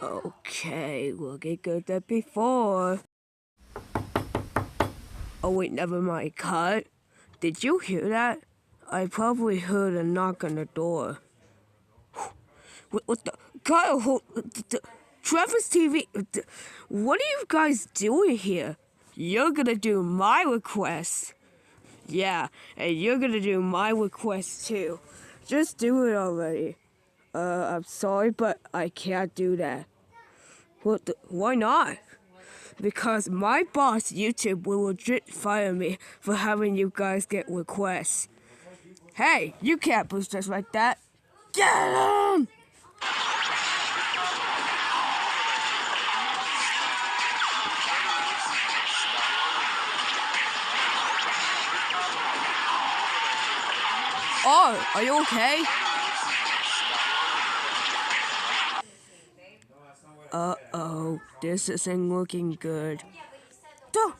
Okay, looking good than before. Oh wait, never mind. Cut. Did you hear that? I probably heard a knock on the door. What the? Kyle, Trevor's TV. What are you guys doing here? You're gonna do my request. Yeah, and you're gonna do my request too. Just do it already. I'm sorry, but I can't do that. Why not? Because my boss, YouTube, will legit fire me for having you guys get requests. Hey, you can't boost us like that. Get him! Oh, are you okay? Uh-oh, this isn't looking good. Dun.